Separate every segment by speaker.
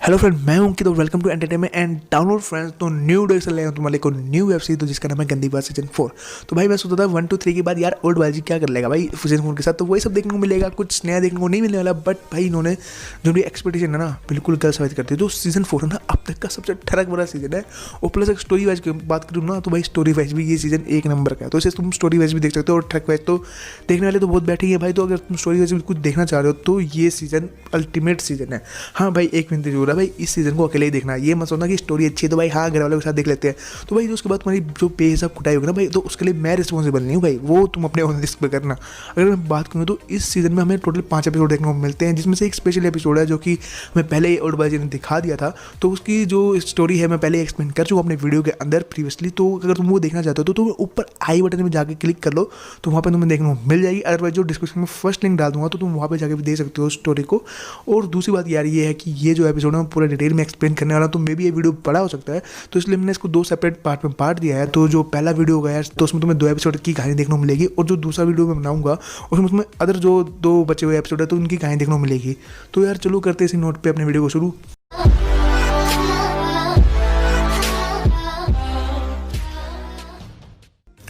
Speaker 1: Hello friend, मैं हूं अंकित और welcome to entertainment and download friends. तो न्यू डे से ले आया हूं तुम्हारे को न्यू वेब सीरीज, तो जिसका नाम है गंदी बात सीजन 4। तो भाई मैं सोचता था 1 2 3 के बाद यार ओल्ड बाजी क्या कर लेगा भाई सीजन 4 के साथ, तो वही सब देखने को मिलेगा, कुछ नया देखने को नहीं मिलने वाला। बट भाई इन्होंने जो भी एक्सपेक्टेशन है ना बिल्कुल गलत साबित करती है। तो सीजन 4 है ना अब तक का सबसे ठरक भरा सीजन है। और प्लस एक स्टोरी वाइज की बात करूँ ना तो भाई स्टोरी वाइज भी ये सीजन एक नंबर का है। तो इसे तुम स्टोरी वाइज भी देख सकते हो और ठरक वाइज तो देखने वाले तो बहुत बैठे हैं भाई। तो अगर तुम स्टोरी वाइज भी कुछ देखना चाह रहे हो तो ये सीजन अल्टीमेट सीजन है। हाँ भाई एक मिनट जरूर है भाई, इस सीजन को अकेले ही देखना, ये मत सोचना कि स्टोरी अच्छी है तो भाई हाँ घर वालों के साथ देख लेते हैं। तो भाई उसके बाद तुम्हारी जो पे सब कुटाई होगी ना भाई, तो उसके लिए मैं रिस्पॉन्सिबल नहीं हूँ भाई, वो तुम अपने ओन रिस्क पे करना। अगर मैं बात करूँ तो इस सीजन में हमें टोटल 5 एपिसोड देखने को मिलते हैं, जिसमें से एक स्पेशल एपिसोड है जो कि हमें पहले ही ओल्ड बाजी ने दिखा दिया था। तो उसकी जो स्टोरी है मैं पहले एक्सप्लेन कर चुका हूँ अपने वीडियो के अंदर प्रीवियसली। तो अगर तुम वो देखना चाहते हो तो तुम ऊपर आई बटन में जाकर क्लिक कर लो, तो वहाँ पर तुम्हें देखने को मिल जाएगी। अदरवाइज जो डिस्क्रिप्शन में फर्स्ट लिंक डाल दूंगा तो तुम वहाँ पर जाकर भी देख सकते हो स्टोरी को। और दूसरी बात यार ये है कि ये जो एपिसोड है मैं पूरा डिटेल में एक्सप्लेन करने वाला हूँ, तो मे भी ये वीडियो बड़ा हो सकता है, तो इसलिए मैंने इसको 2 सेपरेट पार्ट में पार्ट दिया है। तो जो पहला वीडियो होगा यार तो उसमें तुम्हें 2 एपिसोड की कहानी देखने को मिलेगी, और जो दूसरा वीडियो मैं बनाऊंगा उसमें तुम्हें अदर जो 2 बचे हुए एपिसोड है तो उनकी कहानी देखने को मिलेगी। तो यार चलो करते इसी नोट पे अपने वीडियो को शुरू।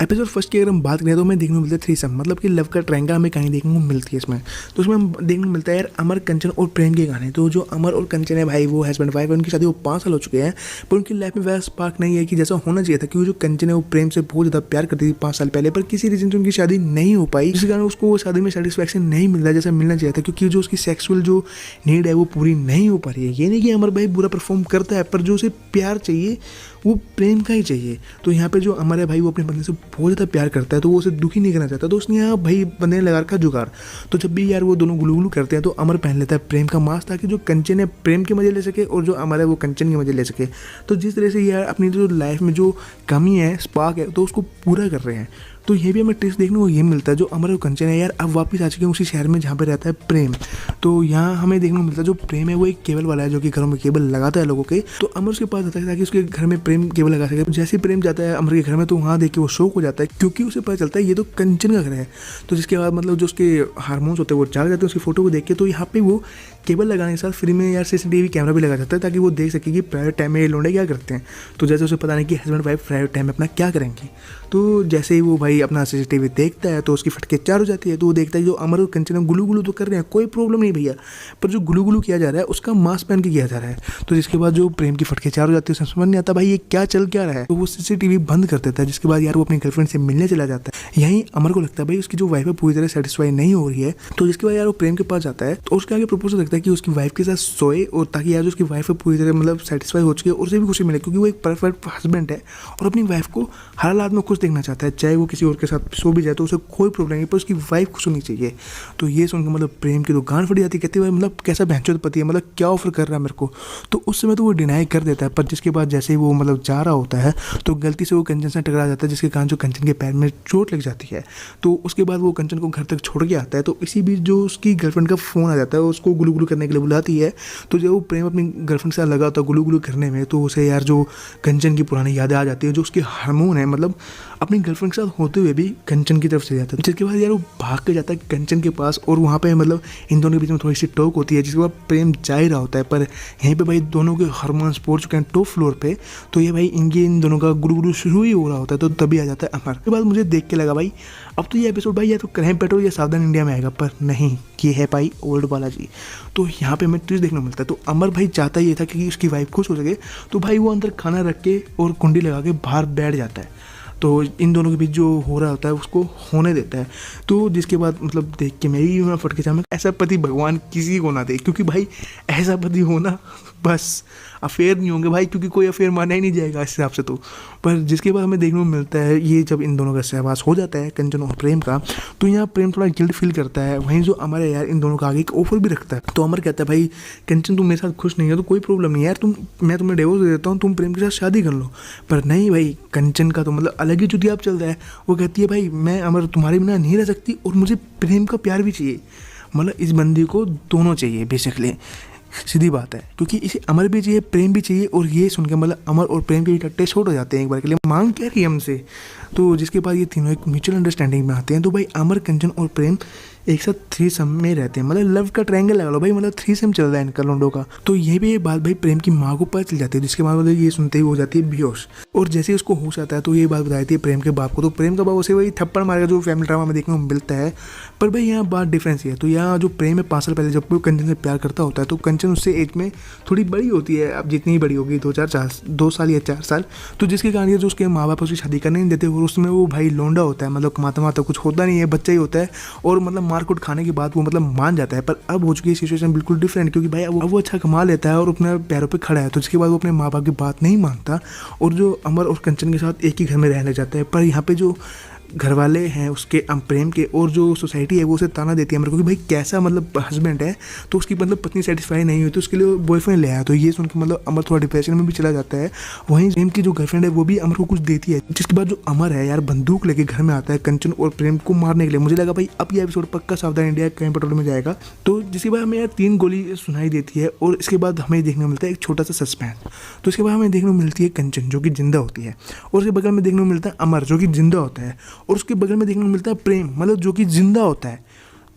Speaker 1: एपिसोड फर्स्ट की अगर हम बात करें तो हमें देखने को मिलता है थ्रीसम, मतलब कि लव का ट्रायंगल हमें कहानी देखने को मिलती है इसमें। तो उसमें हम देखने को मिलता है यार अमर, कंचन और प्रेम की कहानी। तो जो अमर और कंचन है भाई वो हस्बैंड वाइफ है, उनकी शादी वो 5 साल हो चुके हैं, पर उनकी लाइफ में वैसा स्पार्क नहीं है कि जैसा होना चाहिए था। क्योंकि जो कंचन है वो प्रेम से बहुत ज़्यादा प्यार करती थी 5 साल पहले, पर किसी रीजन से उनकी शादी नहीं हो पाई, जिस कारण उसको वो शादी में सेटिस्फैक्शन नहीं मिल रहा जैसा मिलना चाहिए था। क्योंकि जो उसकी सेक्सुअल जो नीड है वो पूरी नहीं हो पा रही है। ये नहीं कि अमर भाई बुरा परफॉर्म करता है, पर जो उसे प्यार चाहिए वो प्रेम का ही चाहिए। तो यहाँ पे जो अमर है भाई वो अपने बंदे से बहुत ज़्यादा प्यार करता है, तो वो उसे दुखी नहीं करना चाहता। तो उसने यहाँ भाई बंदे ने लगा रखा जुगाड़। तो जब भी यार वो दोनों गुलू गुलू करते हैं तो अमर पहन लेता है प्रेम का मास्क, ताकि जो कंचन है प्रेम के मजे ले सके और जो अमर है वो कंचन के मजे ले सके। तो जिस तरह से यार अपनी जो लाइफ में जो कमी है, स्पार्क है, तो उसको पूरा कर रहे हैं। तो ये भी हमें ट्विस्ट देखने को ये मिलता है, जो अमर और कंचन है यार अब वापस आ चुके हैं उसी शहर में जहाँ पे रहता है प्रेम। तो यहाँ हमें देखने को मिलता है जो प्रेम है वो एक केबल वाला है जो कि घरों में केबल लगाता है लोगों के। तो अमर उसके पास आता है ताकि उसके घर में प्रेम केबल लगा सके। तो जैसे ही प्रेम जाता है अमर के घर में तो वहाँ देख के वो शौक हो जाता है, क्योंकि उसे पता चलता है ये तो कंचन का घर है। तो जिसके बाद मतलब जो उसके हार्मोन्स होते हैं वो जाग जाते हैं उसकी फोटो को देख के। तो यहाँ पे वो केबल लगाने के साथ फ्री में यार CCTV कैमरा भी लगा सकता है, ताकि वो देख सके कि प्राइवेट टाइम में ये लौंडे क्या करते हैं। तो जैसे उसे पता नहीं कि हस्बैंड वाइफ प्राइवेट टाइम में अपना क्या करेंगे। तो जैसे ही वो भाई अपना CCTV देखता है तो उसकी फटके 4 हो जाती है। तो वो देखता है जो अमर और कंचन गुलू गुलू तो कर रहे हैं, कोई प्रॉब्लम नहीं भैया, पर जो गुलू गुलू किया जा रहा है उसका मास्क पहन के किया जा रहा है। तो जिसके बाद जो प्रेम की फटके 4 हो जाती है, उसे समझ नहीं आता भाई ये क्या चल क्या रहा है। तो वो CCTV बंद कर देता है। जिसके बाद यार वो अपनी गर्लफ्रेंड से मिलने चला जाता है। यहीं अमर को लगता है भाई उसकी जो वाइफ है पूरी तरह सेटिस्फाई नहीं हो रही है। तो जिसके बाद यार वो प्रेम के पास जाता है तो उसके आगे प्रपोजल रखता है कि उसकी वाइफ के साथ सोए, और ताकि यार जो उसकी वाइफ है पूरी तरह मतलब सेटिस्फाई हो चुकी है और उसे भी खुशी मिले, क्योंकि वो एक परफेक्ट हस्बैंड है और अपनी वाइफ को हर हालात में खुश देखना चाहता है। चाहे वो किसी और के साथ सो भी जाए तो उसे कोई प्रॉब्लम नहीं, पर उसकी वाइफ खुश होनी चाहिए। तो ये सुनकर मतलब प्रेम की तो गांड फट जाती है, कहती है भाई मतलब कैसा भैंचोद पति है, मतलब क्या ऑफर कर रहा है मेरे को। तो उस समय तो वो डिनाई कर देता है, पर जिसके बाद जैसे ही वो मतलब जा रहा होता है तो गलती से वो कंचन से टकरा जाता है, जिसके कारण जो कंचन के पैर में चोट लग जाती है। तो उसके बाद वो कंचन को घर तक छोड़ के आता है। तो इसी बीच जो उसकी गर्लफ्रेंड का फ़ोन आ जाता है, उसको गुलू गुलू करने के लिए बुलाती है। तो जब वो प्रेम अपनी गर्लफ्रेंड से लगा होता है गुलू गुलू करने में, तो उसे यार जो कंचन की पुरानी यादें आ जाती है, जो उसके हार्मोन है मतलब अपनी गर्लफ्रेंड के साथ होते हुए भी कंचन की तरफ से जाता है। जिसके बाद यार वो भाग के जाता है कंचन के पास, और वहाँ पे मतलब इन दोनों के बीच में थोड़ी सी टॉक होती है। जिसके बाद प्रेम जा ही रहा होता है, पर यहीं पे भाई दोनों के हार्मोन्स पहुंच चुके हैं टॉप फ्लोर पे। तो ये भाई इन दोनों का गुरु गुरु शुरू ही हो रहा होता है। तो तभी आ जाता है अमर। उसके बाद मुझे देख के लगा भाई अब तो ये एपिसोड भाई या तो क्राइम पेट्रोल या सावधान इंडिया में आएगा, पर नहीं, ये है भाई ओल्ड बालाजी। तो यहाँ पे हमें ट्विस्ट देखने को मिलता है। तो अमर भाई चाहता ये था कि उसकी वाइफ खुश हो सके, तो भाई वो अंदर खाना रख के और कुंडी लगा के बाहर बैठ जाता है। तो इन दोनों के बीच जो हो रहा होता है उसको होने देता है। तो जिसके बाद मतलब देख के मेरी फटके जाम, ऐसा पति भगवान किसी को ना दे, क्योंकि भाई ऐसा पति होना बस अफेयर नहीं होंगे भाई, क्योंकि कोई अफेयर माना ही नहीं जाएगा इस हिसाब से। तो पर जिसके बाद हमें देखने को मिलता है ये जब इन दोनों का सहवास हो जाता है कंचन और प्रेम का, तो यहाँ प्रेम थोड़ा गिल्ट फील करता है। वहीं जो अमर है यार इन दोनों का आगे एक ऑफर भी रखता है। तो अमर कहता है भाई कंचन तुम मेरे साथ खुश नहीं है तो कोई प्रॉब्लम नहीं है यार, मैं तुम्हें डिवोर्स दे देता हूँ, तुम प्रेम के साथ शादी कर लो। पर नहीं भाई, कंचन का तो मतलब अलग ही चुतियाब चल रहा है। वो कहती है भाई मैं अमर तुम्हारे बिना नहीं रह सकती, और मुझे प्रेम का प्यार भी चाहिए। मतलब इस बंदी को दोनों चाहिए बेसिकली, सीधी बात है, क्योंकि इसे अमर भी चाहिए प्रेम भी चाहिए। और ये सुनकर मतलब अमर और प्रेम के भी टट्टे शॉर्ट हो जाते हैं एक बार के लिए, मांग क्या रही है हमसे। तो जिसके बाद ये तीनों एक म्यूचुअल अंडरस्टैंडिंग में आते हैं। तो भाई अमर, कंचन और प्रेम एक साथ थ्रीसम में रहते हैं, मतलब लव का ट्रायंगल लगा लो भाई, मतलब थ्रीसम चल रहा है इनका लोंडो का। तो यही पे ये बात भाई प्रेम की माँ को पता चल जाती है, जिसके बाद मतलब ये सुनते ही हो जाती है बेहोश। और जैसे ही उसको होश आता है तो ये बात बताई थी प्रेम के बाप को, तो प्रेम का बाप उसे वही थप्पड़ मारेगा जो फैमिली ड्रामा में देखने को मिलता है। पर भाई यहाँ बात डिफरेंस है, तो यहाँ जो प्रेम है 5 साल पहले जब वो कंचन से प्यार करता होता है, तो कंचन उससे एज में थोड़ी बड़ी होती है, अब जितनी बड़ी होगी 2 साल या 4 साल। तो जिसके कारण ये जो उसके माँ बाप उसकी शादी करने नहीं देते, और उसमें वो भाई लोंडा होता है, मतलब कमाता माता कुछ होता नहीं है, बच्चा ही होता है। और मतलब मारकूट खाने के बाद वो मतलब मान जाता है। पर अब हो चुकी है सिचुएशन बिल्कुल डिफरेंट, क्योंकि भाई अब वो अच्छा कमा लेता है और अपने पैरों पे खड़ा है। तो जिसके बाद वो अपने माँ बाप की बात नहीं मानता और जो अमर और कंचन के साथ एक ही घर में रहने जाता है। पर यहाँ पे जो घर वाले हैं उसके प्रेम के और जो सोसाइटी है वो उसे ताना देती है अमर को कि भाई कैसा मतलब हस्बैंड है। तो उसकी मतलब पत्नी सेटिस्फाई नहीं हुई तो उसके लिए बॉयफ्रेंड ले आया। तो ये सुन के मतलब अमर थोड़ा डिप्रेशन में भी चला जाता है। वहीं प्रेम की जो गर्लफ्रेंड है वो भी अमर को कुछ देती है, जिसके बाद जो अमर है यार बंदूक लेके घर में आता है कंचन और प्रेम को मारने के लिए। मुझे लगा भाई अब ये एपिसोड पक्का सावधान इंडिया क्राइम पेट्रोल में जाएगा। तो जिसके बाद हमें यार 3 गोली सुनाई देती है और इसके बाद हमें देखने को मिलता है एक छोटा सा सस्पेंस। तो इसके बाद हमें देखने को मिलती है कंचन जो कि जिंदा होती है, और उसके बगल में देखने को मिलता है अमर जो कि जिंदा होता है, और उसके बगल में मिलता है प्रेम मतलब जो कि जिंदा होता है।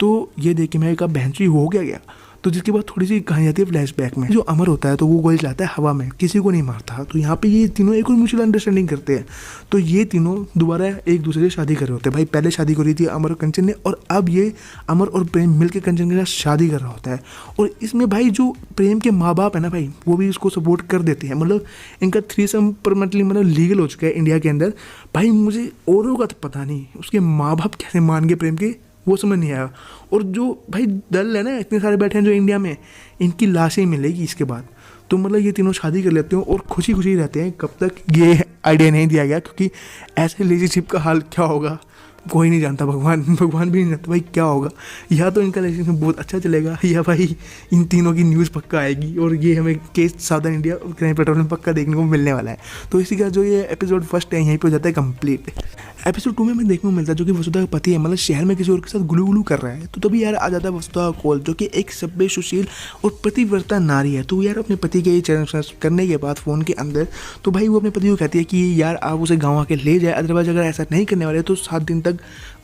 Speaker 1: तो ये देख के मैं कहा बहनची हो गया। तो जिसके बाद थोड़ी सी कहानी आती है फ्लैशबैक में। जो अमर होता है तो वो गोली चलाता है हवा में, किसी को नहीं मारता। तो यहाँ पे ये तीनों एक और म्यूचुअल अंडरस्टैंडिंग करते हैं। तो ये तीनों दोबारा एक दूसरे से शादी कर रहे होते हैं। भाई पहले शादी करी थी अमर और कंचन ने, और अब ये अमर और प्रेम मिलकर कंचन के साथ शादी कर रहा होता है। और इसमें भाई जो प्रेम के माँ बाप है ना भाई, वो भी इसको सपोर्ट कर देते हैं। मतलब इनका थ्रीसम परमानेंटली मतलब लीगल हो चुका है इंडिया के अंदर। भाई मुझे औरों का तो पता नहीं, उसके माँ बाप कैसे मान गए प्रेम के, वो समझ नहीं आया। और जो भाई दल है ना इतने सारे बैठे हैं जो इंडिया में, इनकी लाशें मिलेगी इसके बाद। तो मतलब ये तीनों शादी कर लेते हैं और खुशी खुशी रहते हैं। कब तक ये आइडिया नहीं दिया गया, क्योंकि ऐसे रिलेशनशिप का हाल क्या होगा कोई नहीं जानता, भगवान भी नहीं जानता भाई क्या होगा। या तो इनका रिलेशनशिप बहुत अच्छा चलेगा, या भाई इन तीनों की न्यूज़ पक्का आएगी और ये हमें केस सावधान इंडिया और क्राइम पेट्रोल में पक्का देखने को मिलने वाला है। तो इसी का जो ये एपिसोड फर्स्ट है यहीं पे हो जाता है कंप्लीट। एपिसोड 2 में हमें देखने को मिलता है जो कि वसुधा का पति है मतलब शहर में किसी और के साथ गुलू गुलू कर रहा है। तो तभी यार आ जाता है वसुधा का कॉल, जो कि एक सभ्य सुशील और प्रतिव्रता नारी है। तो यार अपने पति के चरण करने के बाद फ़ोन के अंदर तो भाई वो अपने पति को कहती है कि यार आप उसे गाँव आके ले जाए, अदरवाइज अगर ऐसा नहीं करने वाले तो 7 दिन तक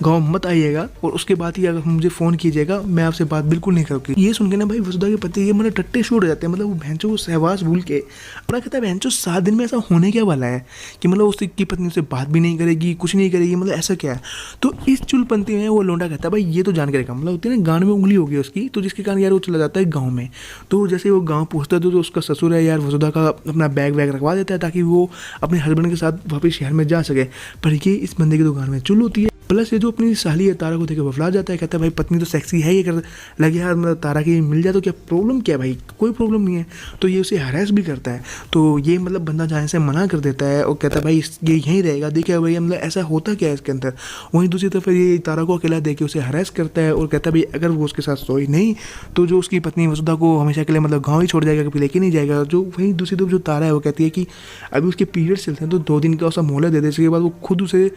Speaker 1: गाँव मत आइएगा, और उसके बाद ही अगर मुझे फ़ोन कीजिएगा मैं आपसे बात बिल्कुल नहीं करूँगी। ये सुन के ना भाई वसुधा के पति के मतलब टट्टे शूट हो जाते हैं। मतलब वो भैंचो वो सहवास भूल के अपना कहता है भैंचो 7 दिन में ऐसा होने क्या वाला है कि मतलब उसकी पत्नी उससे बात भी नहीं करेगी, कुछ नहीं करेगी, मतलब ऐसा क्या है। तो इस चुलपंथी में वो लोंडा कहता है भाई ये तो जानकारी का मतलब होती है ना, गान में उंगली होगी उसकी। तो जिसके कारण यार वो चला जाता है गाँव में। तो जैसे वो गाँव पहुँचता है तो उसका ससुर है यार वसुधा का अपना बैग वैग रखवा देता है ताकि वो अपने हस्बैंड के साथ वापस शहर में जा सके। पर ये इस बंदे की दुकान में चुल होती है। प्लस ये जो अपनी साली है तारा को देकर बफला जाता है, कहता है भाई पत्नी तो सेक्सी है, ये कर लगे यार मतलब तारा की मिल जाए तो क्या प्रॉब्लम क्या है भाई, कोई प्रॉब्लम नहीं है। तो ये उसे हरास भी करता है। तो ये मतलब बंदा जाने से मना कर देता है और कहता है भाई ये यहीं रहेगा, देखिए भाई मतलब ऐसा होता क्या है इसके अंदर। वहीं दूसरी तरफ ये तारा को अकेला देके उसे हरास करता है और कहता है भाई अगर वो उसके साथ सोई नहीं तो जो उसकी पत्नी वसुधा को हमेशा के लिए मतलब गाँव ही छोड़ जाएगा, कभी लेके नहीं जाएगा। जो वहीं दूसरी तरफ जो तारा है वो कहती है कि अभी उसके पीरियड्स चलते हैं तो 2 दिन का उसका मोहलत दे दे, इसके बाद वो खुद उसे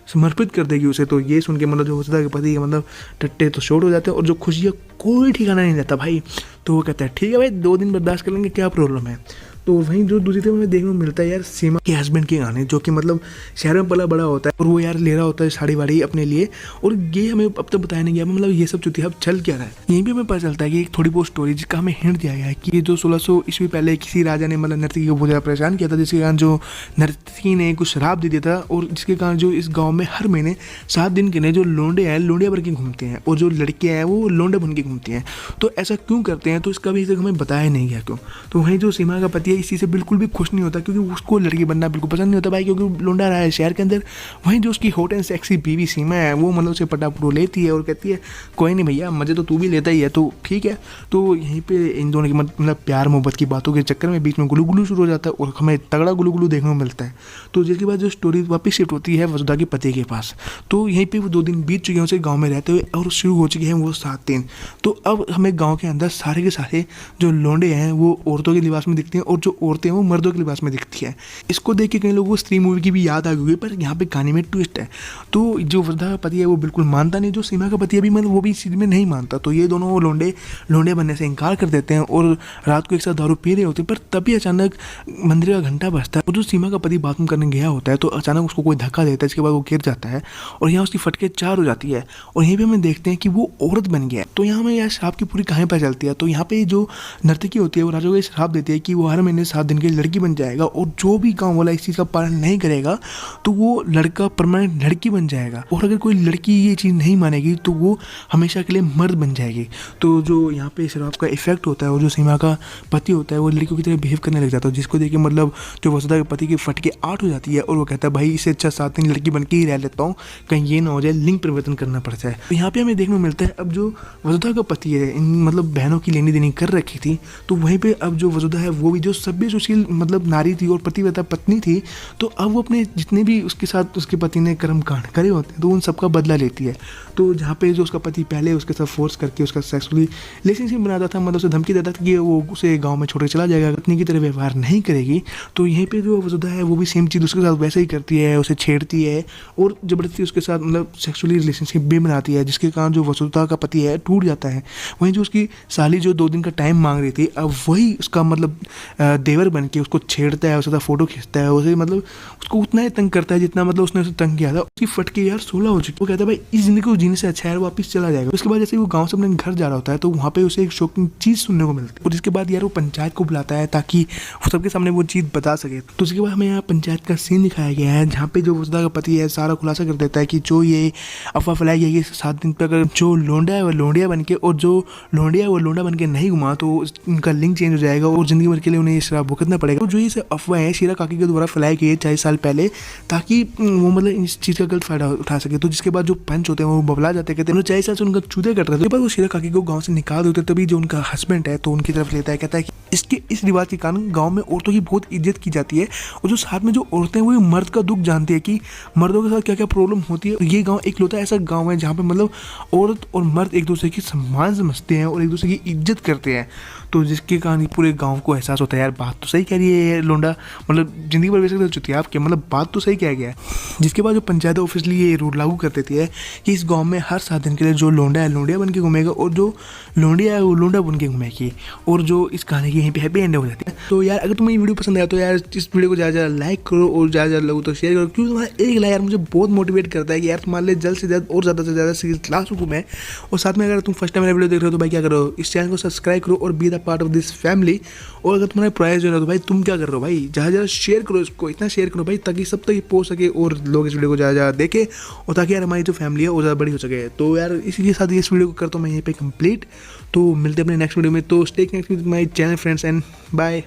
Speaker 1: समर्पित कर देगी उसे। तो ये सुन के मतलब जो वसुधा के पति मतलब टट्टे तो शॉर्ट हो जाते हैं और जो खुशियाँ कोई ठिकाना नहीं रहता भाई। तो वो कहता है ठीक है भाई 2 दिन बर्दाश्त कर लेंगे, क्या प्रॉब्लम है। तो वहीं जो दूसरी तरफ हमें देखने को मिलता है यार सीमा के हस्बैंड के गाने, जो कि मतलब शहर में पला बड़ा होता है और वो यार ले रहा होता है साड़ी वाड़ी अपने लिए। और ये हमें अब तक बताया नहीं गया मतलब ये सब चुतिया अब चल क्या रहा है। यहीं भी हमें पता चलता है कि एक थोड़ी बहुत स्टोरी जिसका हमें हिंट दिया गया है कि ये जो 1600 ईस्वी पहले किसी राजा ने मतलब नर्तकी को बहुत ज़्यादा परेशान किया था, जिसके कारण जो नर्तकी ने कुछ शराब दे दिया था और जिसके कारण जो इस गाँव में हर महीने 7 दिन के लिए जो लोंडे हैं लोंडिया बन के घूमते हैं और जो लड़कियाँ हैं वो लोंडे बन के घूमती हैं। तो ऐसा क्यों करते हैं तो इसका भी तक हमें बताया नहीं गया क्यों। तो वहीं जो सीमा का पति है इसी से बिल्कुल भी खुश नहीं होता, क्योंकि उसको लड़की बनना बिल्कुल पसंद नहीं होता भाई, क्योंकि लोंडा रहा है शहर के अंदर। वहीं जो उसकी हॉट एंड सेक्सी बीवी सीमा है वो मतलब उसे पटापटो लेती है और कहती है कोई नहीं भैया मजे तो तू भी लेता ही है तो ठीक है। तो यहीं पे इन दोनों की मतलब प्यार मोहब्बत की बातों के चक्कर में बीच में गुलू गुलू शुरू हो जाता है और हमें तगड़ा गुलू गुलू देखने को मिलता है। तो जिसके बाद जो स्टोरी वापस शिफ्ट होती है वसुधा के पति के पास। तो यहीं पे वो 2 दिन बीत चुके हैं उसे गाँव में रहते हुए और शुरू हो चुके हैं वो 7 दिन। तो अब हमें गाँव के अंदर सारे के सारे जो लोंडे हैं वो औरतों के लिबास में दिखते हैं और जो औरतें हैं वो मर्दों के लिबास में दिखती है। इसको देख के कई लोगों को स्त्री मूवी की भी याद आ गई, पर यहाँ पे कहानी में ट्विस्ट है। तो जो वसुधा का पति है वो बिल्कुल मानता नहीं, जो सीमा का पति है भी मतलब वो भी इस चीज़ में नहीं मानता। तो ये दोनों लोंडे बनने से इनकार कर देते हैं और रात को एक साथ दारू पी रहे होते हैं। पर तभी अचानक मंदिर का घंटा बजता है और जो सीमा का पति बाथरूम करने गया होता है तो अचानक उसको कोई धक्का देता है, इसके बाद वो गिर जाता है और यहाँ उसकी फटके 4 हो जाती है और यहीं पे हमें देखते हैं कि वो औरत बन गया है। तो यहाँ हमें यार श्राप की पूरी कहानी पता चलती है। तो यहाँ पे जो नर्तकी होती है वो राजा को श्राप देती है कि वो हर महीने 7 दिन के लिए लड़की बन जाएगा और जो भी गाँव वाला इस चीज़ का पालन नहीं करेगा तो वो लड़का परमानेंट लड़की बन जाएगा, और अगर कोई लड़की ये चीज़ नहीं मानेगी तो वो हमेशा के लिए मर्द बन जाएगी। तो जो यहाँ पे श्राप का इफेक्ट होता है और जो सीमा का पति होता है वो लड़कियों की तरह बिहेव करने लग जाता है, जिसको देख के मतलब जो वसुधा के पति की फटके 8 हो जाती है और वो कहता है भाई इससे अच्छा 7 दिन लड़की बन के ही रह लेता हूँ, कहीं ये ना हो जाए लिंग परिवर्तन करना पड़ जाए। तो यहाँ पे हमें देखने को मिलता है अब जो वसुधा का पति है इन मतलब बहनों की लेनी देनी कर रखी थी, तो वहीं पे अब जो वसुधा है वो भी जो सभ्य सुशील मतलब नारी थी और पतिव्रता पत्नी थी, तो अब वो अपने जितने भी उसके साथ उसके पति ने कर्म कांड करे होते हैं तो उन सबका बदला लेती है। तो जहाँ पे जो उसका पति पहले उसके साथ फोर्स करके उसका सेक्सुअली रिलेशनशिप बनाता था, मतलब उसे धमकी देता था कि वो उसे गाँव में छोड़ के चला जाएगा, पत्नी की तरह व्यवहार नहीं करेगी, तो यहीं पे जो वसुधा है वो भी सेम चीज़ उसके साथ वैसे ही करती है, उसे छेड़ती है और ज़बरदस्ती उसके साथ मतलब सेक्सुअली रिलेशनशिप भी बनाती है, जिसके कारण जो वसुधा का पति है टूट जाता है। वहीं जो उसकी साली जो 2 दिन का टाइम मांग रही थी, अब वही उसका मतलब देवर बन के उसको छेड़ता है, उसके साथ फोटो खींचता है, उसे मतलब उसको उतना ही तंग करता है जितना मतलब उसने उसे तंग किया था। उसकी फटके यार 16 हो चुकी। वो कहता है भाई इस जिंदगी को जीने से अच्छा है वापस चला जाएगा। उसके बाद जैसे वो गाँव से अपने घर जा रहा होता है तो वहाँ पे उसे एक शॉकिंग चीज़ सुनने को मिलती है और इसके बाद यार वो पंचायत को बुलाता है ताकि वो सबके सामने वो चीज़ बता सके। तो उसके बाद हमें यहाँ पंचायत का सीन दिखाया गया है जहाँ पे जो वसुधा का पति है सारा खुलासा कर देता है कि जो ये अफवाह फैलाई गई है 7 दिन तक अगर जो लोंडा है वो लोंडिया बन के और जो लोंडिया है वो लोंडा बन के नहीं घुमा तो उनका लिंग चेंज हो जाएगा और जिंदगी भर के लिए उन्हें ये श्राप भुगतना पड़ेगा। तो जो ये अफवाह है शीला काकी के द्वारा फैलाई गई है 40 साल पहले ताकि वो मतलब इस चीज़ का गलत फायदा उठा सके। तो जिसके बाद जो पंच होते हैं वो बबला जाते कहते हैं 40 साल से उनका चूते कट रहे थे, पर वो शीला काकी को गाँव से निकाल देते। तभी जो उनका हस्बैंड है तो उनकी तरफ लेता है, कहता है कि इसके इस रिवाज के कारण गांव में औरतों की बहुत इज्जत की जाती है और जो साथ में जो औरतें हैं वो मर्द का दुख जानती है कि मर्दों के साथ क्या क्या प्रॉब्लम होती है। ये गांव एक लौता ऐसा गांव है जहाँ पे मतलब औरत और मर्द एक दूसरे की सम्मान समझते हैं और एक दूसरे की इज्जत करते हैं। तो जिसके कारण पूरे गांव को एहसास होता है यार बात तो सही कह रही है लोंडा, मतलब जिंदगी भर वैसे चुतिया आपके मतलब बात तो सही कह गया है। जिसके बाद जो पंचायत ऑफिशियली ये रूल लागू कर देती है कि इस गाँव में हर 7 दिन के लिए जो लोंडा है लोंडिया बन के घूमेगा और जो लोंडिया है वो लोंडा बन के घूमेगी, और जो इस कहानी की यहीं पे हैप्पी एंड हो जाती है। तो यार अगर तुम्हें ये वीडियो पसंद आया तो यार इस वीडियो को ज़्यादा लाइक करो और ज़्यादा लोगों तो शेयर करो, क्योंकि तुम्हारा एक लाइक यार मुझे बहुत मोटिवेट करता है कि यार तुम्हारे लिए जल्द से जल्द और ज़्यादा से ज़्यादा सीरीज ला सकूँ मैं। और साथ में अगर तुम फर्स्ट टाइम मेरा वीडियो देख रहे हो तो भाई क्या करो, इस चैनल को सब्सक्राइब करो और be the part of this family. और अगर तुम्हारा प्राइस जो है तो भाई तुम क्या कर रहे हो भाई, ज़्यादा शेयर करो इसको, इतना शेयर करो भाई ताकि सब तक पहुँच सके और लोग इस वीडियो को ज़्यादा देखें और ताकि यार हमारी जो फैमिली है वो ज़्यादा बड़ी हो सके। तो यार इसी के साथ इस वीडियो को करता हूँ मैं यहीं पे कंप्लीट। तो मिलते हैं अपने नेक्स्ट वीडियो में। तो stay connected with my channel friends and bye.